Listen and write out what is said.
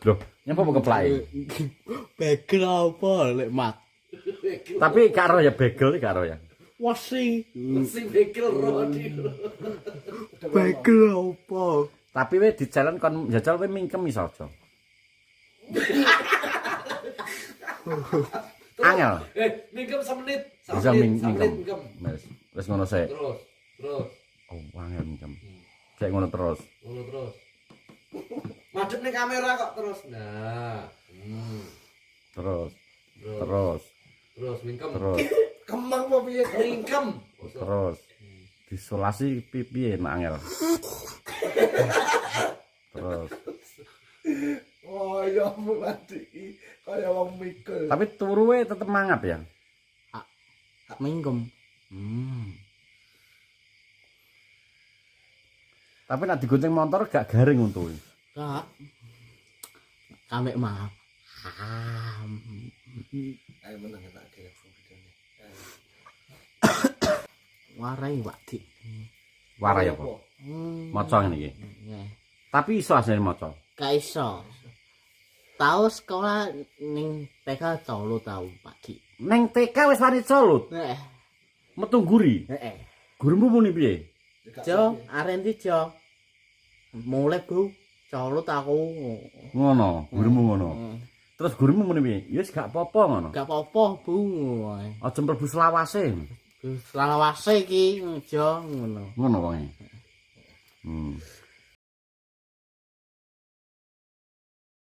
Loh, nyapa mau keplai? Bagel apa lek mat? Tapi karo ya bagel karo ya. Wasi. Sing bekel rodi. Bagel apa? Tapi we di jalan kon njajal we mingkem iso aja. Angel. Mingkem semenit. Bisa mingkem. Mingkem. Wis ngono sik. Terus. Oh, angel mingkem. Kayak ngono terus. Terus. Madhep ning kamera kok terus. Nah. Terus Mingkem. terus Kemang apa piye? Mingkem. terus disolasi piye mak angel. Terus. Oh ya mati kaya wong mikul. Tapi turuwe tetep mangap ya. Tak mingkem. Tapi nek digunting motor gak garing untuke. Kak. Kamek maaf. Ayo meneng tak kira videone. Warai Pak Dik. Warai apa? Maca ngene iki. Tapi iso asline maca. Gak iso. Tau sekolah ning TK colo tau Pak Dik. Neng TK wis wani colut. Heeh. Metu guri. Heeh. Gurumu muni piye? Jo, arenti jo. Mulai Bu, colo aku. Ngono, gurumu ngono. Terus gurumu muni piye? Ya wis gak apa-apa ngono. Gak apa-apa Bu. Aja mlebu selawase. Selawase iki jo ngono. Ngono wonge.